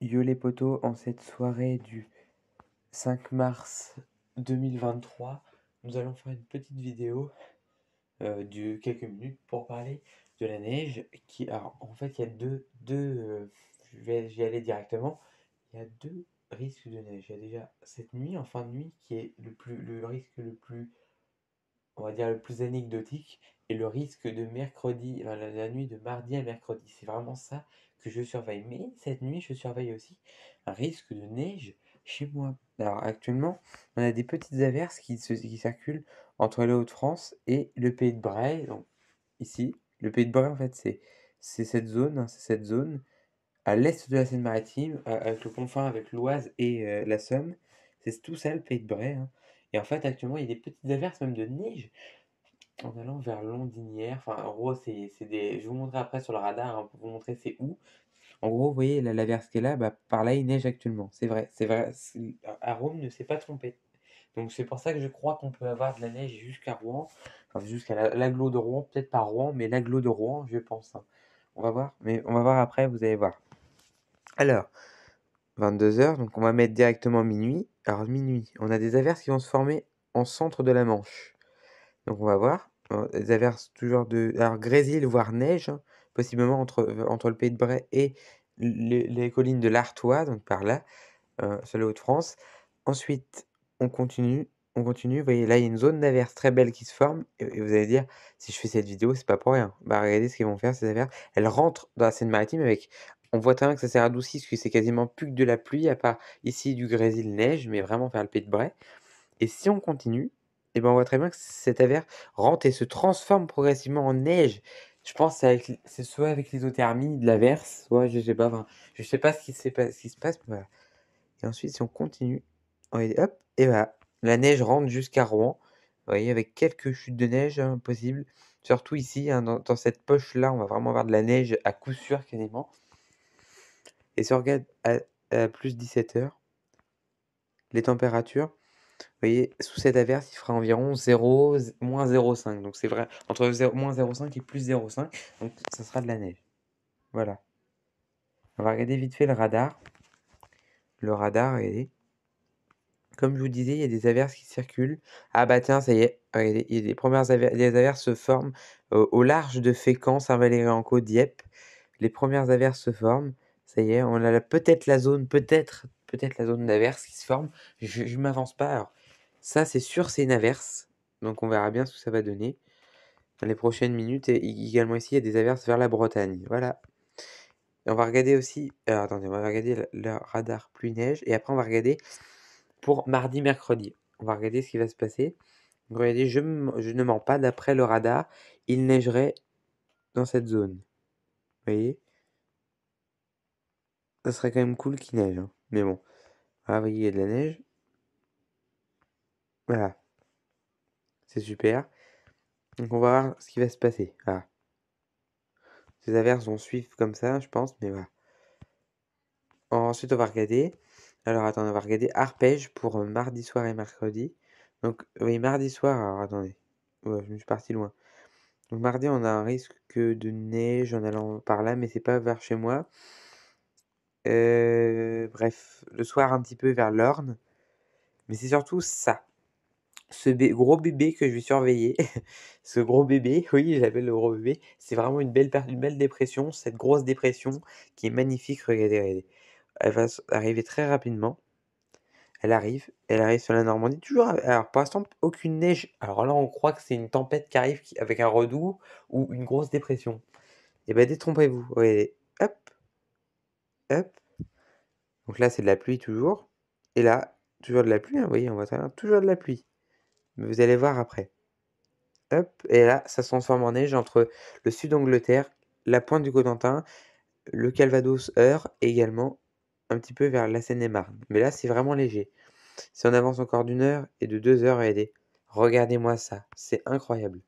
Yo les potos, en cette soirée du 5 mars 2023, nous allons faire une petite vidéo de quelques minutes pour parler de la neige alors en fait il y a j'y aller directement, il y a deux risques de neige. Il y a déjà cette nuit, en fin de nuit, qui est le risque le plus, on va dire, le plus anecdotique, et le risque de mercredi, enfin, la nuit de mardi à mercredi. C'est vraiment ça que je surveille. Mais cette nuit, je surveille aussi un risque de neige chez moi. Alors actuellement, on a des petites averses qui circulent entre les Hauts-de-France et le Pays de Bray. Donc ici, le Pays de Bray, en fait, c'est cette zone, hein, c'est cette zone à l'est de la Seine-Maritime, avec le confin avec l'Oise et la Somme. C'est tout ça le Pays de Bray, hein. Et en fait, actuellement, il y a des petites averses, même de neige, en allant vers Londinière. Enfin, en gros, c'est des. Je vais vous montrer après sur le radar, hein, pour vous montrer c'est où. En gros, vous voyez l'averse qui est là, bah, par là, il neige actuellement. C'est vrai, c'est vrai. À Rome ne s'est pas trompé. Donc c'est pour ça que je crois qu'on peut avoir de la neige jusqu'à Rouen, enfin jusqu'à l'agglo de Rouen, peut-être pas Rouen, mais l'agglo de Rouen, je pense, hein. On va voir, mais on va voir après, vous allez voir. Alors, 22 h, donc on va mettre directement minuit. Alors minuit, on a des averses qui vont se former en centre de la Manche. Donc on va voir, des averses toujours de alors grésil, voire neige, hein, possiblement entre le Pays de Bray et les collines de l'Artois, donc par là, sur les Hauts-de-France. Ensuite, on continue, vous voyez là, il y a une zone d'averses très belle qui se forme, et vous allez dire: «Si je fais cette vidéo, c'est pas pour rien». Bah, regardez ce qu'ils vont faire ces averses. Elles rentrent dans la Seine-Maritime avec, on voit très bien que ça s'est radouci, parce que c'est quasiment plus que de la pluie, à part ici du grésil neige, mais vraiment vers le Pays de Bray. Et si on continue, et ben, on voit très bien que cette averse rentre et se transforme progressivement en neige. Je pense que c'est soit avec l'isothermie de l'averse, soit je sais pas, enfin, je sais pas ce qui se passe, mais voilà. Et ensuite, si on continue, hop, et voilà, la neige rentre jusqu'à Rouen. Vous voyez, avec quelques chutes de neige, hein, possibles. Surtout ici, hein, dans cette poche-là, on va vraiment avoir de la neige à coup sûr quasiment. Et si on regarde à plus 17 h, les températures, vous voyez, sous cette averse, il fera environ 0, moins 0,5. Donc c'est vrai, entre moins 0,5 et plus 0,5. Donc ça sera de la neige. Voilà. On va regarder vite fait le radar. Le radar, regardez. Comme je vous disais, il y a des averses qui circulent. Ah bah tiens, ça y est. Regardez, il y a des premières averses, les averses se forment au large de Fécamp, Saint-Valery-en-Caux, Dieppe. Les premières averses se forment. Ça y est, on a peut-être la zone, peut-être la zone d'averse qui se forme. Je m'avance pas. Alors, ça, c'est sûr, c'est une averse. Donc on verra bien ce que ça va donner dans les prochaines minutes. Et également ici, il y a des averses vers la Bretagne. Voilà. Et on va regarder aussi. Alors, attendez, on va regarder le radar pluie-neige. Et après, on va regarder pour mardi, mercredi. On va regarder ce qui va se passer. Donc, regardez, je ne mens pas. D'après le radar, il neigerait dans cette zone. Vous voyez? Ça serait quand même cool qu'il neige, hein. Mais bon. Voilà, vous voyez, il y a de la neige. Voilà. C'est super. Donc, on va voir ce qui va se passer. Voilà. Ces averses vont suivre comme ça, je pense. Mais voilà. Ensuite, on va regarder. Alors, attendez, on va regarder arpège pour mardi soir et mercredi. Donc, oui, mardi soir. Alors, attendez. Ouais, je me suis parti loin. Donc, mardi, on a un risque de neige en allant par là, mais c'est pas vers chez moi. Bref, le soir, un petit peu vers l'Orne. Mais c'est surtout ça. Ce gros bébé que je vais surveiller. Ce gros bébé, oui, j'appelle le gros bébé. C'est vraiment une belle dépression. Cette grosse dépression qui est magnifique. Regardez, regardez. Elle va arriver très rapidement. Elle arrive sur la Normandie. Toujours, alors pour l'instant, aucune neige. Alors là, on croit que c'est une tempête qui arrive avec un redoux ou une grosse dépression. Et ben, détrompez-vous. Regardez. Hop, hop. Donc là, c'est de la pluie toujours. Et là, toujours de la pluie, hein, vous voyez, on voit très bien, toujours de la pluie. Mais vous allez voir après. Hop, et là, ça se transforme en neige entre le sud d'Angleterre, la pointe du Cotentin, le Calvados, Eure, et également un petit peu vers la Seine-et-Marne. Mais là, c'est vraiment léger. Si on avance encore d'une heure et de 2 heures, regardez-moi ça, c'est incroyable.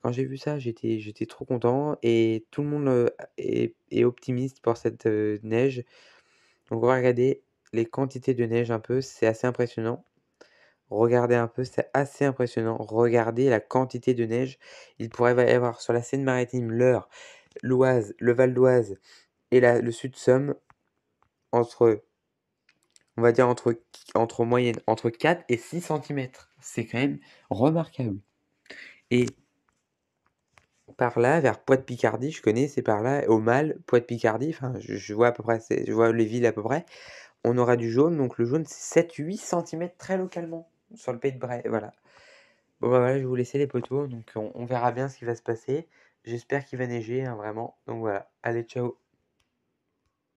Quand j'ai vu ça, j'étais trop content, et tout le monde est optimiste pour cette neige. Donc on va regarder les quantités de neige un peu, c'est assez impressionnant. Regardez un peu, c'est assez impressionnant. Regardez la quantité de neige. Il pourrait y avoir sur la Seine-Maritime, l'Eure, l'Oise, le Val d'Oise et le Sud-Somme entre, on va dire entre moyenne, entre 4 et 6 centimètres. C'est quand même remarquable. Et par là, vers Poix-de-Picardie, je connais, c'est par là, au Mal, Poix-de-Picardie, enfin, je vois à peu près, je vois les villes à peu près. On aura du jaune, donc le jaune, c'est 7-8 centimètres très localement, sur le pays de Bray, voilà. Bon, bah, voilà, je vais vous laisser les potos, donc on verra bien ce qui va se passer. J'espère qu'il va neiger, hein, vraiment. Donc voilà, allez, ciao.